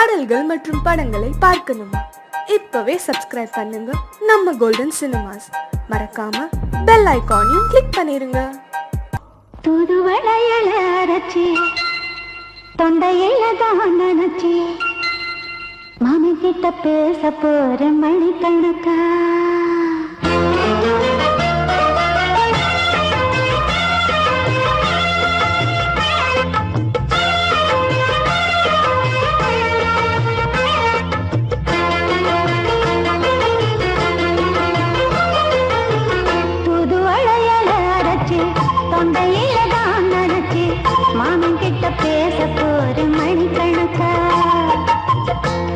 பாடல்கள் மற்றும் படங்களை பார்க்கணுமா? இப்பவே சப்ஸ்கிரைப் பண்ணுங்க நம்ம கோல்டன் சினிமாஸ். மறக்காம பெல் ஐகானையும் கிளிக் பண்ணிருங்க. தூதுவளையல அரைச்சி தொண்டையில தான் நினைச்சி மாமி கிட்ட பேச போற மணிக்கணக்கா. தொண்டையில தான் நினைச்சி மாமன் கிட்ட பேச போற மணிக்கணக்கா.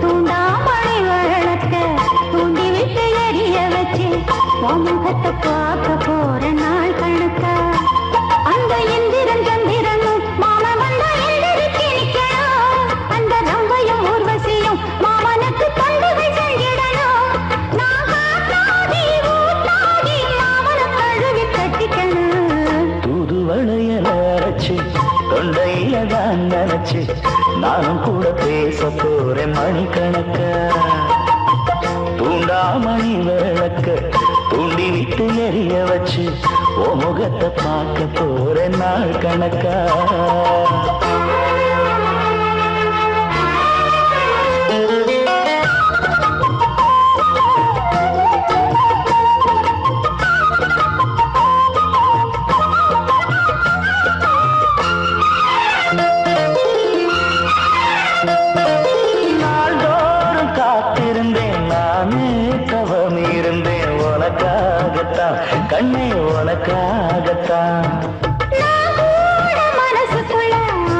தூண்டாமணி வழக்க தூண்டி விட்டு எரிய வச்சு முகத்தை பார்க்க போற நாள் கணக்கா. அந்த இந்திரன் சந்திரனும் மாமா வந்தா எந்திரிச்சு நிக்கணும். அந்த ரம்பையும் ஊர்வசியும் மாமனுக்கு தொண்டுகள் செஞ்சிடணும். நான் காத்தாடி ஊத்தாடி மாமனை கழுவி கட்டிக்கணும். தூதுவளையல அரைச்சு தொண்டையில தான் நினைச்சு நானும் கூட பேச போறேன் மணிக்கணக்க. தூண்டாமணி விளக்க தூண்டி விட்டு எரிய வச்சு ஓ முகத்தை பார்க்க போறேன் நாள் கணக்கா. கண்ணே உனக்காகத்தான் மனசுக்குள்ள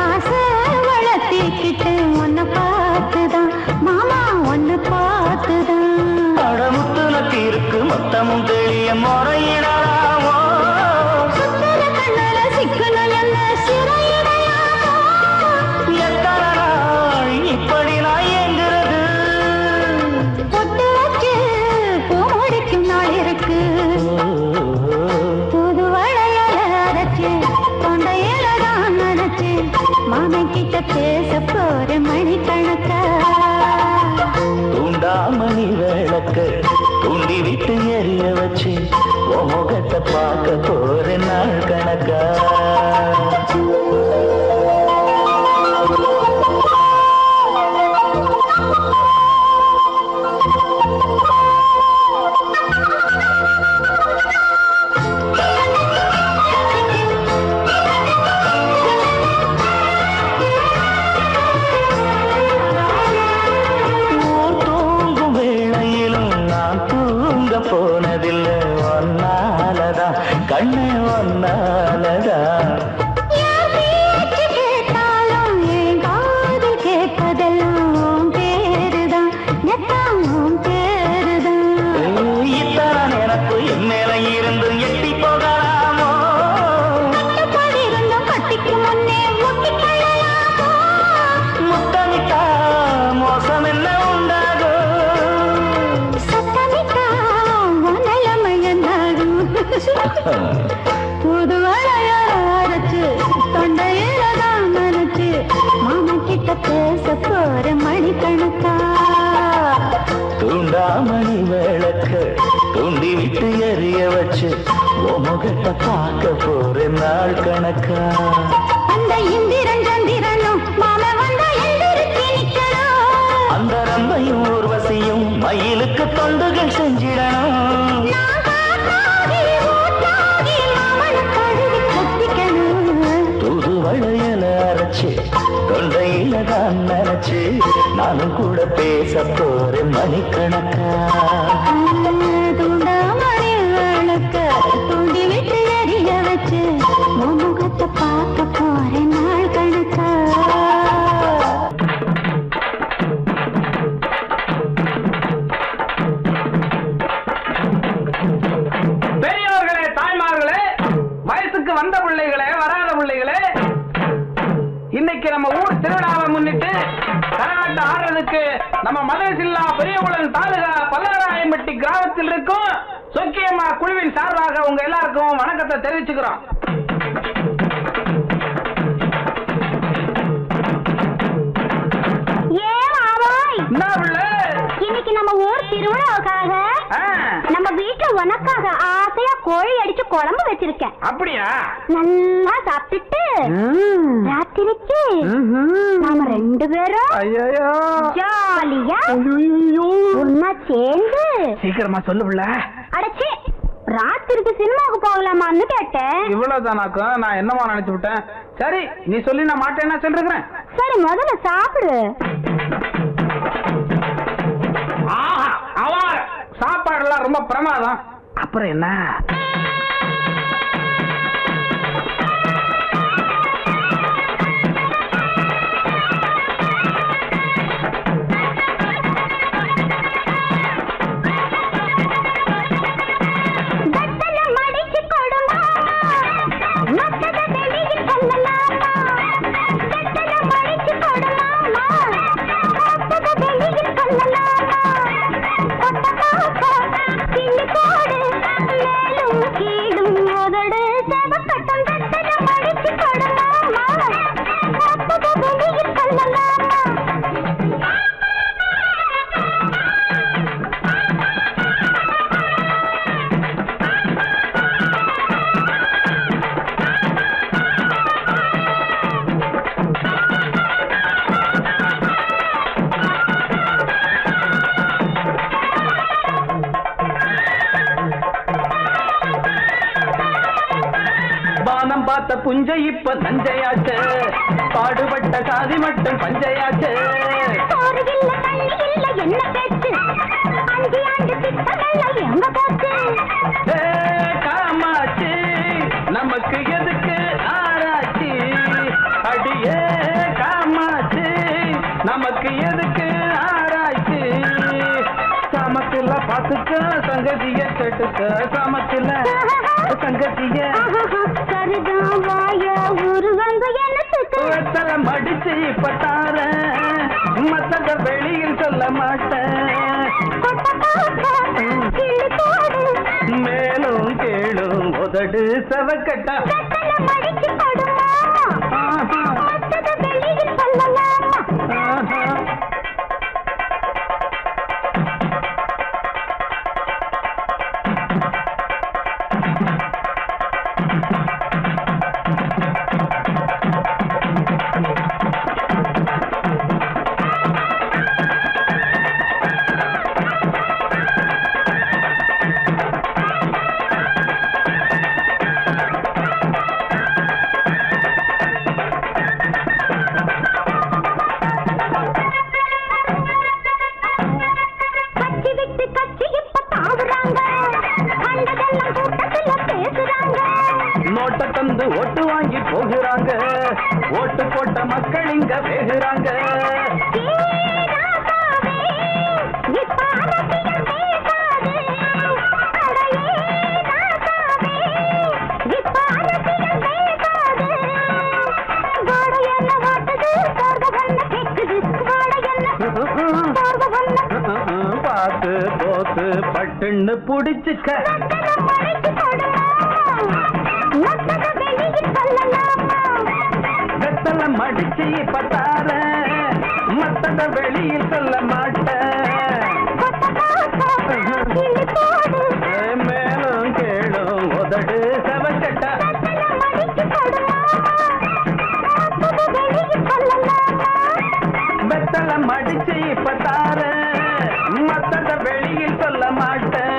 ஆசை வளர்த்திக்கிட்டு உன்னை பார்த்துதான் மாமா உன்னை பார்த்துதான். அடமுத்துனக்கு இருக்கு மொத்தமும் தெளிய முறையிடலாமோ. சுத்தர கண்ணல சிக்கணும் என்ன சிறையிடையாமோ. எத்தனை நாள் இப்படி நான் எங்கிறது? பொட்டு வச்சு பூ முடிக்கும் நாள் இருக்கு. மாமன் கிட்ட பேச போற மணிக்கணக்கா. தூண்டாமணி விளக்க தூண்டி விட்டு எரிய வச்சு ஓ முகத்தை பார்க்க போற நாள் கணக்கா. போனதில்லை ஒன்னாலதான் கண்ணே ஒன்னாலதான். கேட்டாலும் என் காதில் கேட்பதெல்லாம் பேருதான் நெத்தாம் பேருதான். இத்தான் எனக்கு என் மேல இருந்து எட்டி போகலாமோ. இருந்தும் கட்டிக்கு முன்னே முட்டிக்கொள்ளலாமோ. முத்தமிட்டா மோசம் என்ன உண்டாகும்? புதுவளைய அரைச்சு தொண்டையில தான் நினைச்சு மாமன் கிட்ட பேச போற மணிக்கணக்கா. தூண்டாமணி விளக்க தூண்டி விட்டு எரிய வச்சு ஓ முகத்தை பார்க்க போற நாள் கணக்கா. அந்த இந்திரன் சந்திரனும் மாமன் வந்தா எந்திரிச்சு நிக்கணும். அந்த ரம்பையும் ஊர்வசியும் மயிலுக்கு தொண்டுகள் செஞ்சிடணும். தூதுவளையல அரைச்சு தொண்டையில தான் நினைச்சு நானும் கூட பேச போறேன் மணிக்கணக்கா. தூண்டாமணி விளக்க தூண்டி விட்டு எரிய வச்சு முகத்தை பார்க்க போறேன் நாள் கணக்கா. பெரியவர்களே, தாய்மார்களே, வயசுக்கு வந்த பிள்ளைகளே, வராத பிள்ளைகளே, இன்னைக்கு நம்ம ஊர் திருவிழாவை முன்னிட்டு கரகாட்டம் ஆடுறதுக்கு நம்ம மதுரை ஜில்லா பெரியகுளம் தாலுகா பல்லராயம்பட்டி கிராமத்தில் இருக்கும் சொக்கியம்மா குழுவின் சார்பாக உங்க எல்லாருக்கும் வணக்கத்தை தெரிவிச்சுக்கிறோம். ஏன் திருவிழாவுக்காக நம்ம வீட்டுல உனக்காக ஆசையா கோழி அடிச்சு குழம்பு வச்சிருக்கேன். அப்படியா? நல்லா சாப்பிட்டுட்டு ராத்திரிக்கு நாம 2 பேரும் ஜாலியா ஒன்னா சேர்ந்து சீக்கிரமா சொல்லுவில்ல. அடச்சி ராத்திரிக்கு சினிமாவுக்கு போகலாமான்னு கேட்டேன். இவ்வளவுதானாக்கும்? நான் என்னமா நினைச்சு விட்டேன். சரி நீ சொல்லி நான் மாட்டேன்னா சொல்றேன். சரி முதல்ல சாப்பிடு. ஆஹா அவார சாப்பாடுலாம் ரொம்ப பிரமாதம். அப்புறம் என்ன? பார்த்த புஞ்சை இப்ப தஞ்சையாச்சு, பாடுபட்ட சாதி மட்டும் பஞ்சையாச்சு. காமாச்சு நமக்கு எதுக்கு ஆராய்ச்சி? அடியே காமாச்சு நமக்கு எதுக்கு ஆராய்ச்சி? சமத்துல பாத்துக்க சங்கதிய கேட்டுக்க, சமத்துல சங்கதிய மடிச்சு பட்டார மத்தத வெளியில் சொல்ல மாட்டேன். மேலும் கேளும் உதடு சவக்கட்டா தந்து ஓட்டு வாங்கி போகிறாங்க, ஓட்டு போட்ட மக்கள் இங்க வேகுறாங்க. பார்த்து போத்து பட்டுன்னு புடிச்சுக்க, வெத்தல மடிச்சு பட்டார மத்தத வெளியில் சொல்ல மாட்டேன். மேலும் கேளும் உதடு சவக்கட்டா வெத்தல மடிச்சு பட்டார மத்தத வெளியில் சொல்ல மாட்டேன்.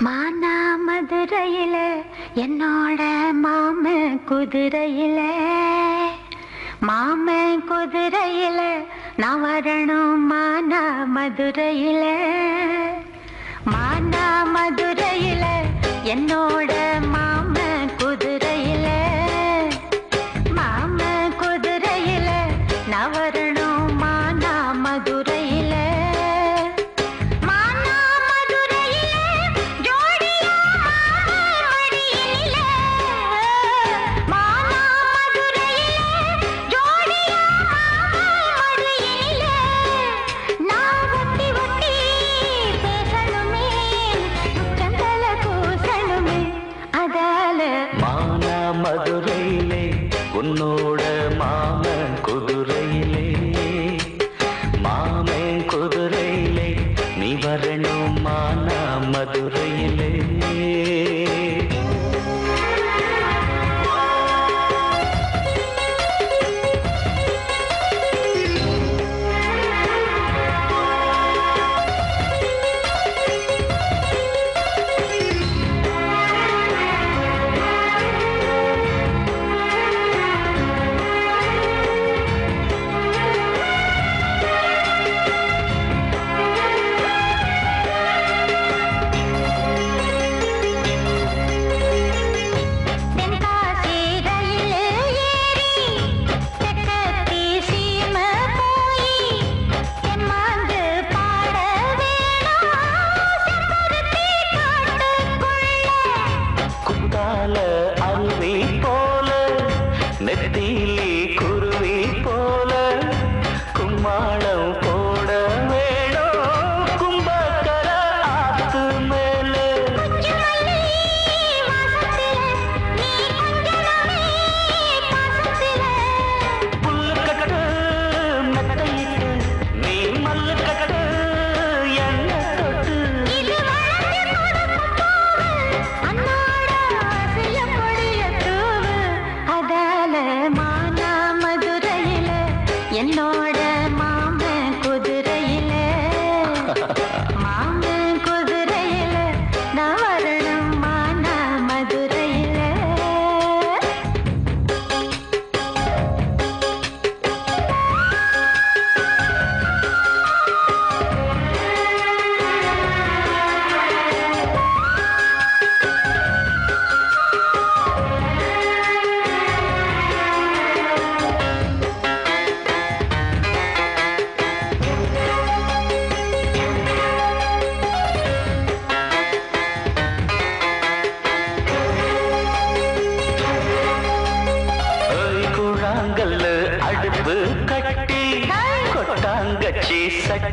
மானா மதுரையில என்னோட மாம குதிரையில நான் வரணும் மானா மதுரையில என்னோட மாம குதிரையில நான் வரணும் மானா மதுரையில மதுரையிலே உன்னோட மாமன் குதிரையிலே நீ வரணும் மானா மதுரையிலே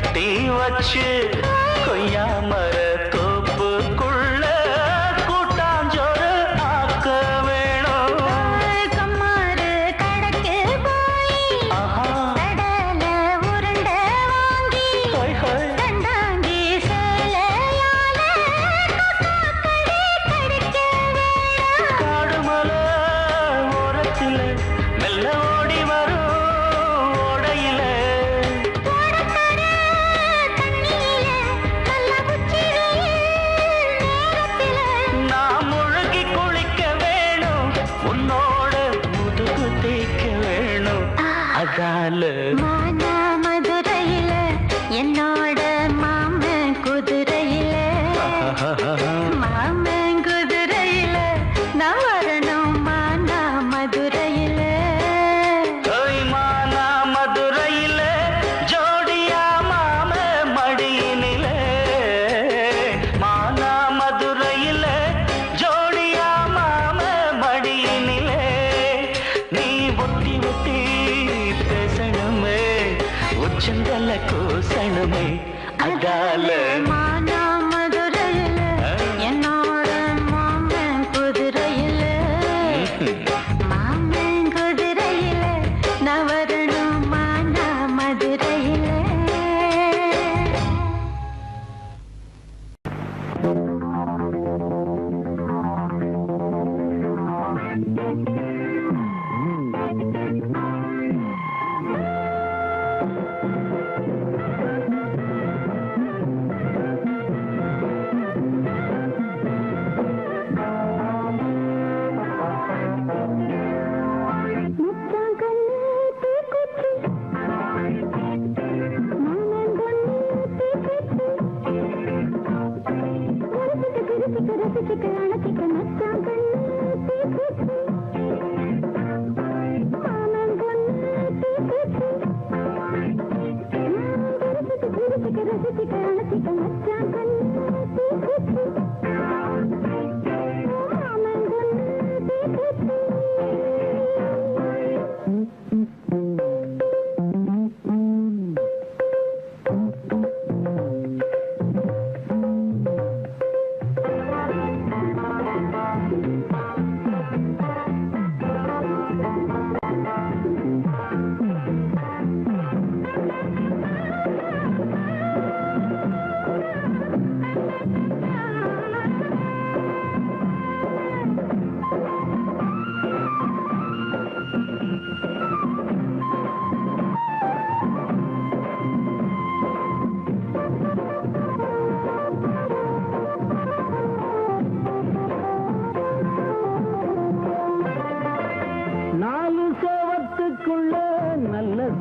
கட்டி வச்சு கொய்யா மர தோப்புக்குள்ள கூட்டாஞ்சோறு ஆக்க வேணும். கம்மாறு கடக்கு போய் கடல உருண்ட வாங்கி ஹோய் ஹோய் கண்டாங்கி சேலையால கடிக்க வேணும். காடுமலை ஓரத்தில் மெல்ல ஓடி வரும் ஓடையில ஓடக்கர தண்ணியில நல்ல உச்சி வெயில் நேரத்தில நான் முழுகி குளிக்க வேணும், உன்னோட முதுகு தேய்க்க வேணும். அதால மானா மதுரையில என்னோட மாமன் குதிரையில மாமன் குதிரையில நான் வரணும் மானா மதுரையில மானா மதுரையில ஜோடியா மாம மடியினிலே. மானா மதுரையில ஜோடியா மாம மடியினிலே. நீ ஒட்டி ஒட்டி பேசணுமே, உச்சந்தல கூசணுமே. அதால மானா மதுரையில என்னோட மாமன் குதிரையில மாமன் குதிரையில நான் வரணும் மானா மதுரையில.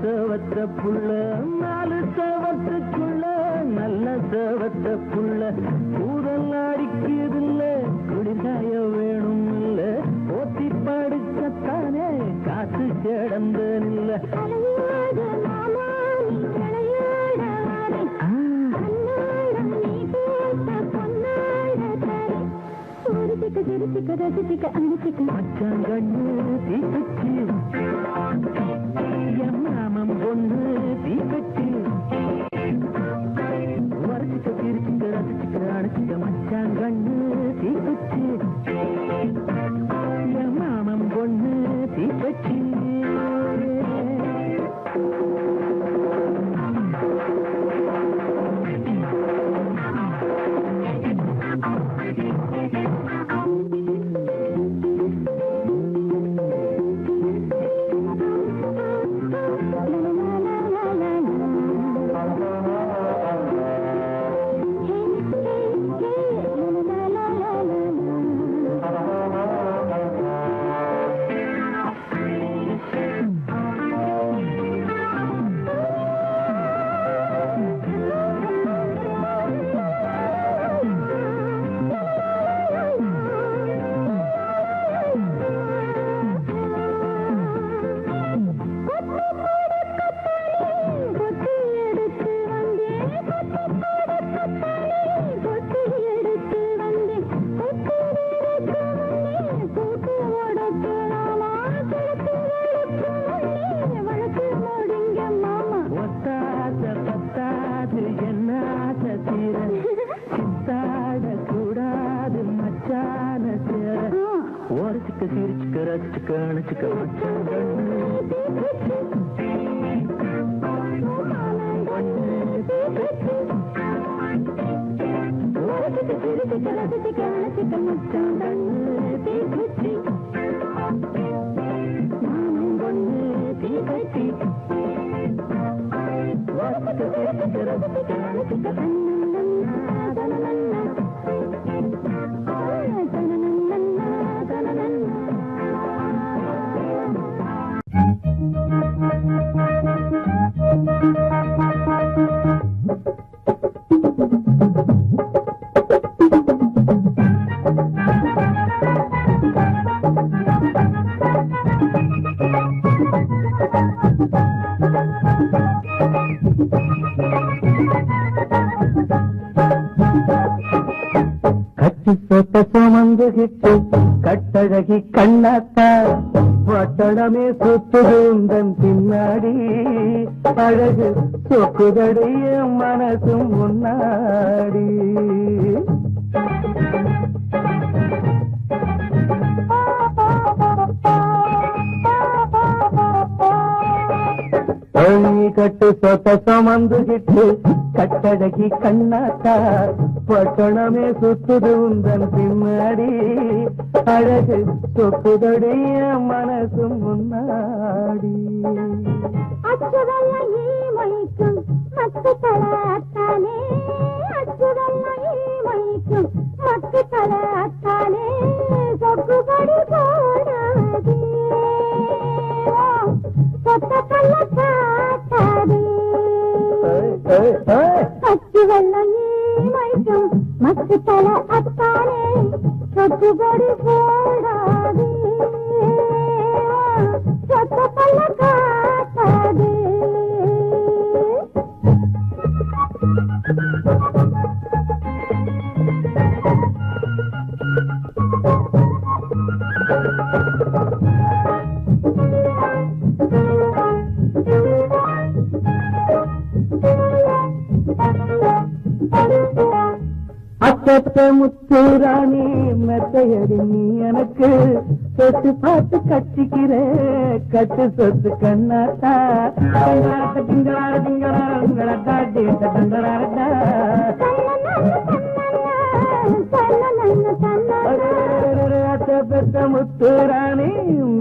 சேவத்த புள்ள, நாலு சேவத்துக்குள்ள நல்ல சேவத்த புள்ள. ஊரல் அடிக்குதில்ல, குளிர்காய வேணும் இல்ல, போத்தி படிச்சத்தானே காசு கிடந்தனில்ல. மச்சாங்கண்ணு தீக்குச்சி, என் மாமன் பொண்ணு தீக்குச்சி, வரைச்சிக்க திருச்சிக்க ரசிச்சிக்க அடைச்சிக்க. மச்சாங்கண்ணு தீக்குச்சி, என் மாமன் பொண்ணு தீக்குச்சி. சுமந்துகிட்டு கட்டழகி கண்ணாத்தா வட்டணமே சுத்துதூந்தன் பின்னாடி அழகு சொக்குதடிய மனசும் முன்னாடி கட்டு சொத்த சுமந்துகிட்டு கட்டழகி கண்ணாத்தா பட்டணமே சுத்துது உந்தன் பின்னாடி அழகு சொக்குதடிய மனசும் முன்னாடி அச்சு வெள்ளம் மைக்கும் மக்கு தல அத்தானே சொத்துபடி போடாதே சொத்த பல்ல காட்டாதே அச்சத்த முத்துராணி மெத்தையடி நீ எனக்கு சொத்து பார்த்து கட்டிக்கிற கட்டு சொத்து கண்ணாத்தா பெத்த முத்துராணி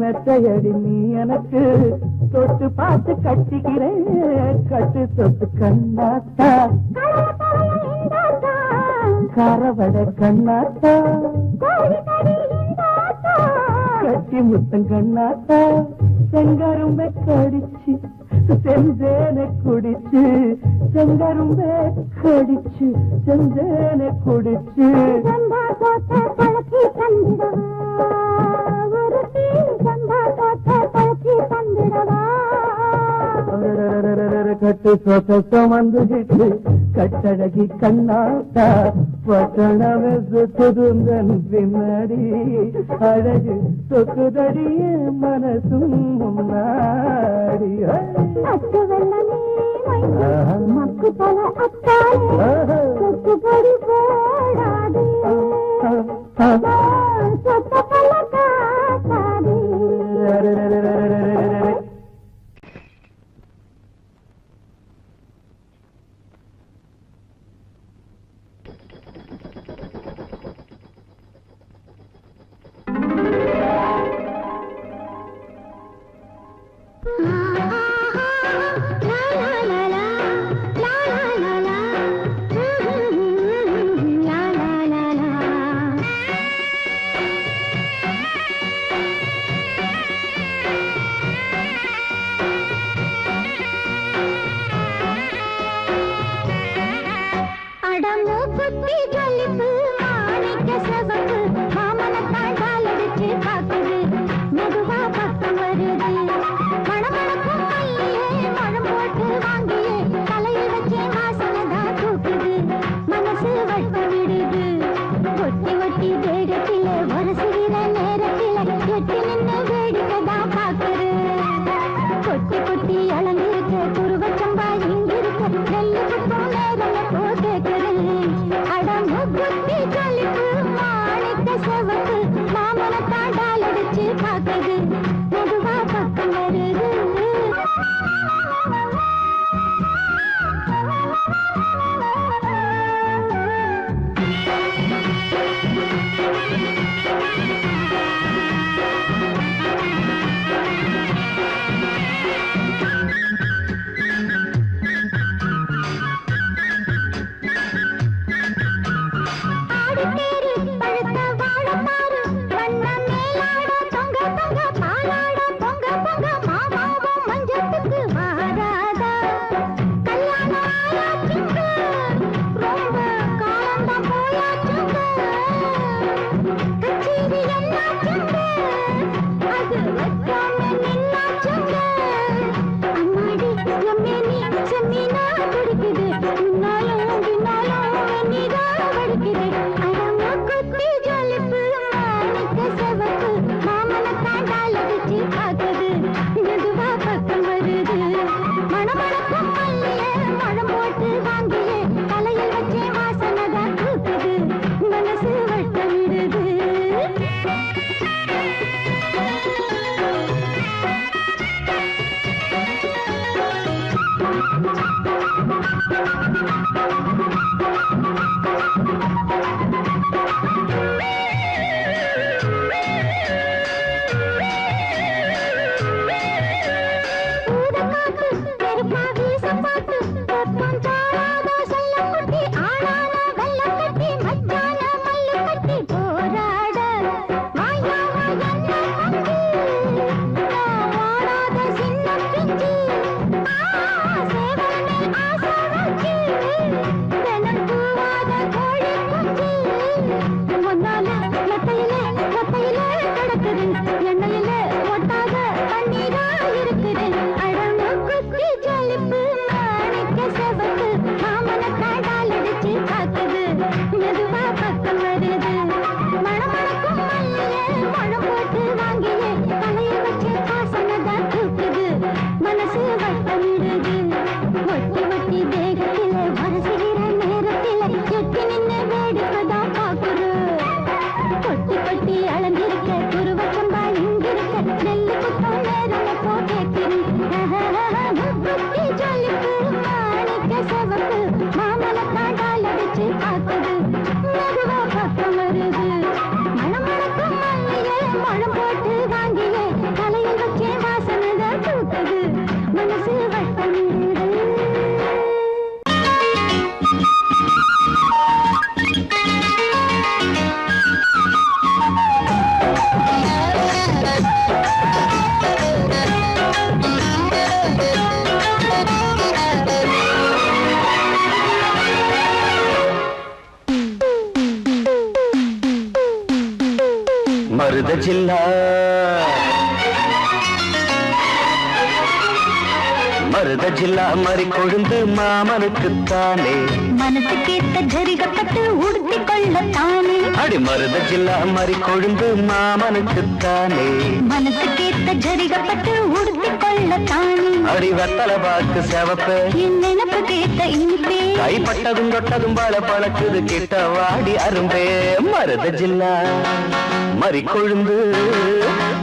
மெத்தையடி நீ எனக்கு சொத்து பார்த்து கட்டிக்கிற கட்டு சொத்து கண்ணாத்தா கரவட கண்ணாத்தா கட்டி முத்தம் கண்ணாத்தா செங்கரும்பை கடிச்சு செஞ்சேனை குடிச்சு செங்கரும்பை கடிச்சு செஞ்சேனை குடிச்சு பழக்கி தந்திடவா தந்திடவா கட்டு சொத்த சுமந்துகிட்டு கட்டழகி கண்ணாத்தா பட்டணமே சுத்துதுந்தன் பின்னாடி அழகு சொக்குதடிய மனசும் முன்னாடி அச்சு வெள்ளமே மக்கு தல அத்தானே சொத்துபடி போடாதே சொத்த பல்ல காட்டாதே la la la la மருத ஜில்லா மருத ஜில்லா மறி கொழுந்து மாமனுக்குத்தானே மனசுக்கேத்த ஜரிகப்பட்டு உடுத்தி கொள்ளத்தானே அடி மருத ஜில்லா மறி கொழுந்து மாமனுக்குத்தானே மனசுக்கேத்த ஜரிகப்பட்டு உடுத்தி கொள்ளத்தானே அடி வெத்தல பாக்கு செவப்பு என் நினப்பு கேட்ட இனிப்பே கைப்பட்டதும் தொட்டதும் பல பழக்குது கிட்ட வாடி அரும்பே மருத ஜில்லா மறி கொழுந்து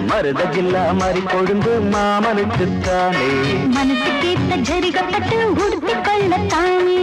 மருத ஜில்லா மறி கொழுந்து மாமனுக்குத்தானே மனசுக்கேத்த ஜரிகப்பட்டு உடுத்தி கொள்ளத்தானே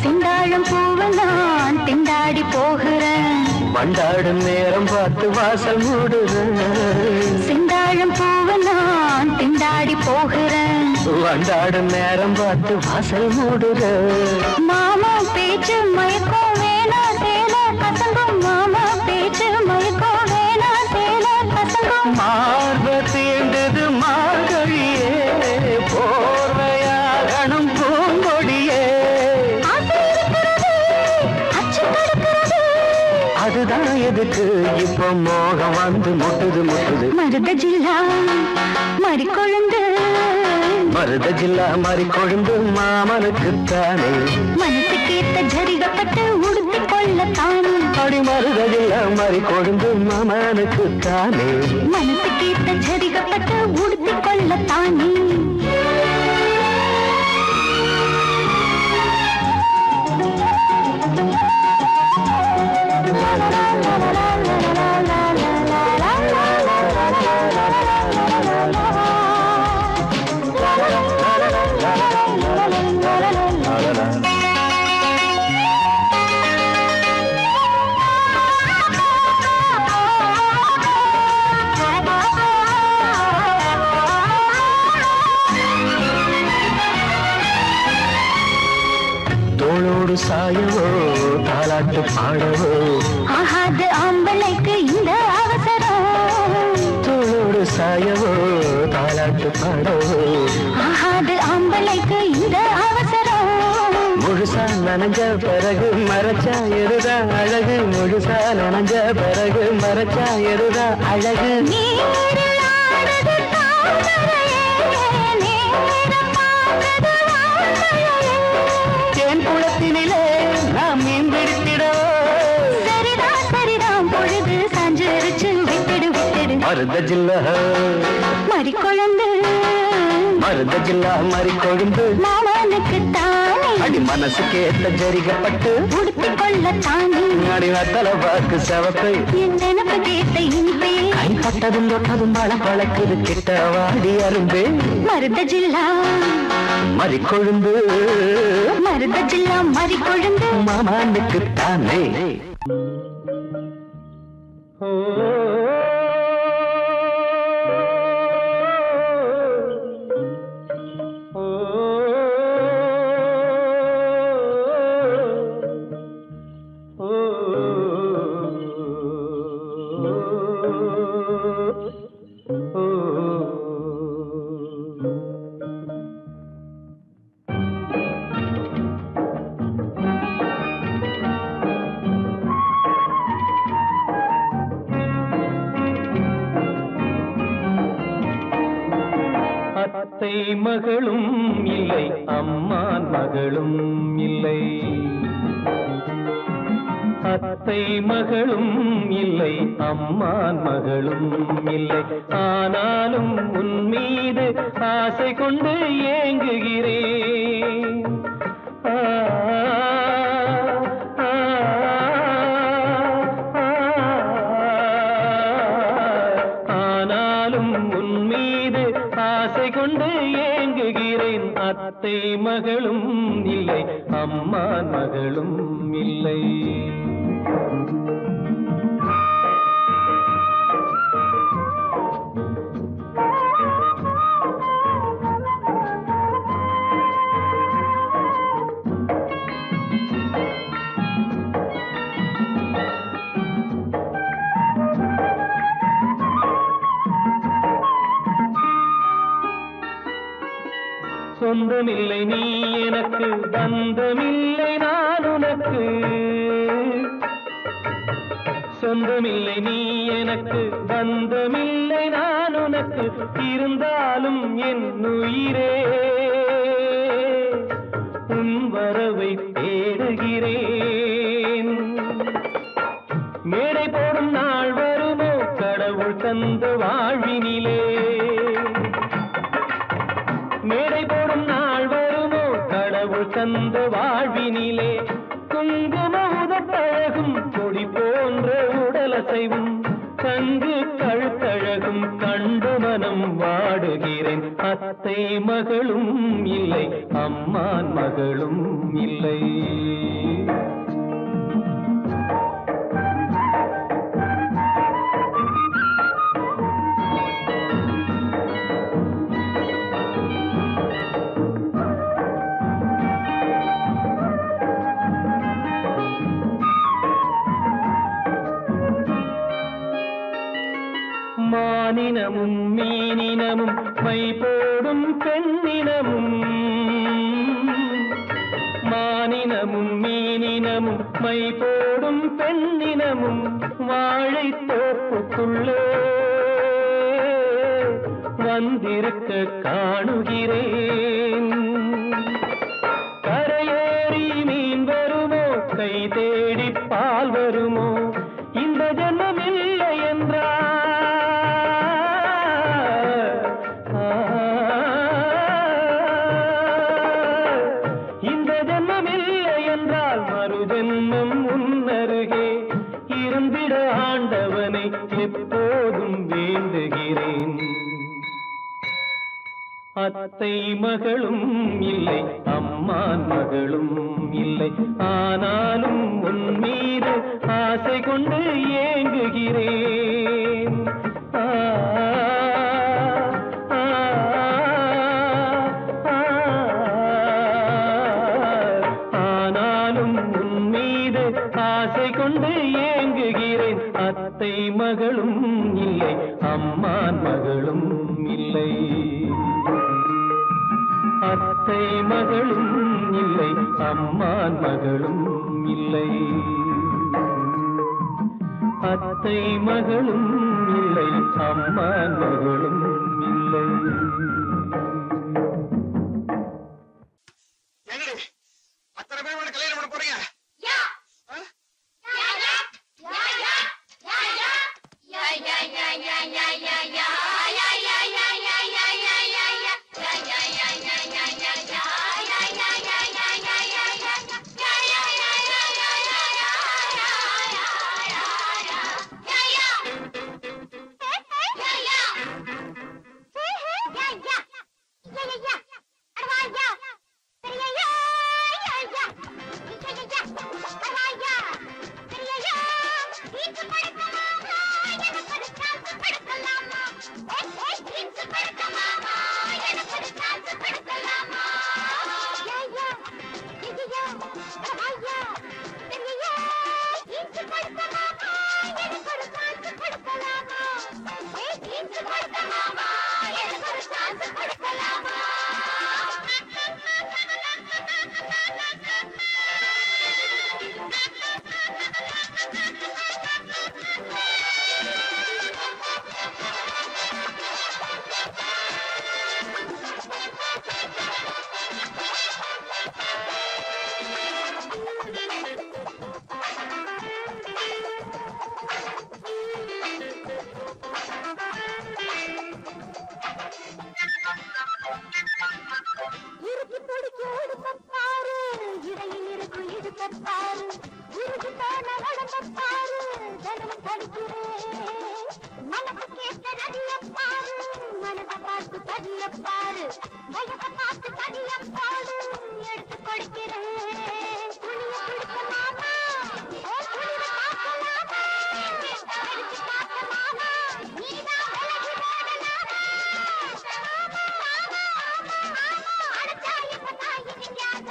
செந்தாழம் பூவு நான் திண்டாடி போகிறேன் வண்டாடும் நேரம் பார்த்து வாசல் மூடுறேன் செந்தாழம் பூவு நான் திண்டாடி போகிறேன் வண்டாடும் நேரம் பார்த்து வாசல் மூடுறேன் மாமா பேச்சு மயக்கம் வேணா சேல பசங்கும் மாமா பேச்சு மயக்கம் வேணா சேல பசங்கும் மார்ப தீண்டது மார்கழியே போர்வையாகணும் பூங்கொடியே அதுதான் எதுக்கு இப்ப மோகம் வந்து முட்டுது முட்டுது மருத ஜில்லா மறி கொழுந்து மருத ஜில்லா மறி கொழுந்து மாமனுக்குத்தானே மனசுக்கேத்த ஜரிகப்பட்டு உடுத்தி கொள்ளத்தானே அடி மருத ஜில்லா மறி கொழுந்து மாமனுக்குத்தானே மனசுக்கேத்த ஜரிகப்பட்டு உடுத்தி கொள்ளத்தானே தோளோடு சாயவோ தாலாட்டு பாடவோ ஆகாது ஆம்பளைக்கு இந்த அவசரம் தோளோடு சாயவோ தாலாட்டு பாடவோ ஆகாது ஆம்பளைக்கு இந்த அவசரம் முழுசா நனைஞ்ச பிறகு மறைச்சா எருதா அழகு முழுசா நனைஞ்ச பிறகு மறைச்சா எருதா அழகு நீரில் ஆடுது தாமரையே, நேரம் பார்க்குது வான்மழையே. தேன் குளத்தினிலே நாம் மீன் பிடித்திடவோ சரிதான் சரிதான் பொழுது சாஞ்சிருச்சு விட்டுடு விட்டுடு மருத ஜில்லா மறி கொழுந்து மருத ஜில்லா மறி கொழுந்து மாமனுக்கு தானே அடி மனசுக்கேத்த ஜரிகப்பட்டு உடுத்தி கொள்ளத்தானே அடி வத்தல பாக்கு செவப்பை என் நினப்பு கேட்ட இனிப்பே கைப்பட்டதும் தொட்டதும் பல பழக்குது கிட்ட வாடி அரும்பே மருத ஜில்லா மறி கொழுந்து மருத ஜில்லா மறி கொழுந்து மாமனுக்குத்தானே அத்தை மகளும் இல்லை அம்மான் மகளும் இல்லை அத்தை மகளும் இல்லை அம்மான் மகளும் இல்லை ஆனாலும் உன் மீது ஆசை கொண்டு ஏங்குகிறேன் ஆனாலும் உன் மீது ஆசை கொண்டு ஏங்குகிறேன் அத்தை மகளும் இல்லை, அம்மா மகளும் இல்லை. சொந்தமில்லை நீ எனக்கு, பந்தமில்லை நான் உனக்கு. சொந்தமில்லை நீ எனக்கு, பந்தமில்லை நான் உனக்கு. இருந்தாலும் என் உயிரே உன் வரவை தேடுகிறேன். மேடை போடும் நாள் வருமோ கடவுள் தந்த வாழ்வினிலே. மேடை போடும் நாள் வருமோ கடவுள் தந்த வாழ்வினிலே. குங்கும உதட்டழகும் கொடி போன்ற உடலசைவும் கங்கு கழுத்தழகும் கண்டு மனம் வாடுகிறேன். அத்தை மகளும் இல்லை, அம்மான் மகளும் இல்லை. மானினமும் மீனினமும் மை போடும் பெண்ணினமும். மானினமும் மீனினமும் மை போடும் பெண்ணினமும் வாழை தோப்புக்குள்ளே வந்திருக்க காணுகிறேன். கரையேறி மீன் வருமோ, கை தேடி பால் வருமோ, இந்த ஜென்மம் இல்லை என்றால் மறுஜென்மம் உன்னருகே இருந்திட ஆண்டவனை எப்போதும் வேண்டுகிறேன். அத்தை மகளும் இல்லை, அம்மான் மகளும் இல்லை. ஆனாலும் உன் மீது ஆசை கொண்டு ஏங்குகிறேன். ஆனாலும் உன் மீது ஆசை கொண்டு ஏங்குகிறேன். அத்தை மகளும் இல்லை, அம்மான் மகளும் இல்லை. அத்தை மகளும் இல்லை, அம்மான் மகளும் இல்லை. அத்தை மகளும் இல்லை, அம்மான் மகளும் இல்லை. அத்தனை பேர் கல்யாணம் பண்ண போறீங்க? மனசு கேட்ட நதிய பாரு, மனச பார்த்து பதிய பாரு வயச பார்த்து பதிய பாடு எடுத்து கொடுக்கிறேன் துணிய கொடுக்கலாமா ஓ துணிய பார்க்கலாமா எடுத்து பார்க்கலாமா நீதான் விலகி போடலாமா அடிச்சா இப்ப நான் இனிக்காத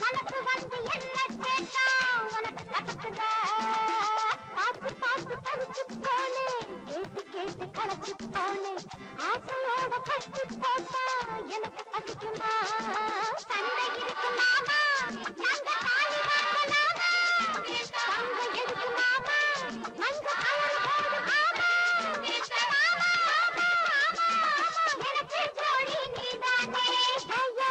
மனசு வந்து என்ன கேட்டா உனக்கு கட்டுக்குதா பார்த்து பார்த்து தவிச்சு போனே கேட்டு கேட்டு கலச்சு போனே ஆசையோட பட்டு போட்டா எனக்கு பசிக்குமா சண்டை இருக்குமாமா நாங்க தாலி பார்க்கலாமா தங்க எடுக்குமாமா மஞ்ச கலர் போடுமாமா எனக்கு ஜோடி நீதானே ஐயா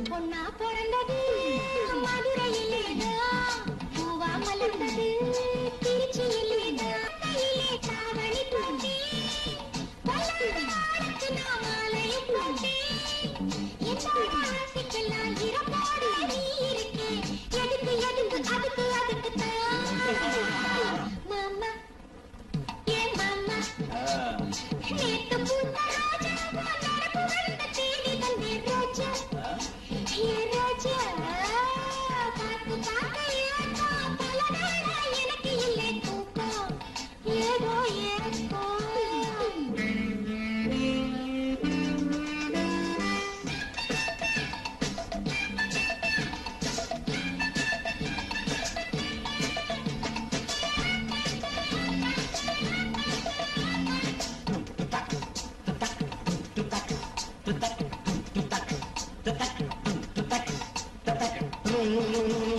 பொன்னா பிறந்தது மதுரையிலேதான் பூவா மலர்ந்தது திருச்சியிலேதான் கையிலே தாவணி போட்டே பல்லாக்கு நான் மாலையை போட்டே என்னோட ஆசைக்கெல்லாம் இரப்போடு நீ இருக்கே எதுக்கு எதுக்கு அதுக்கு அதுக்கு தான் மாமா ஏன் மாமா நேத்து பூத்த ரோஜா நடப்பு வந்த தேடி தந்தே ரோஜா ஏ ரோஜா பார்த்து பார்த்து ஏக்கோ பல நாளா எனக்கு இல்லை தூக்கம் ஏதோ ஏக்கோ Mm-hmm.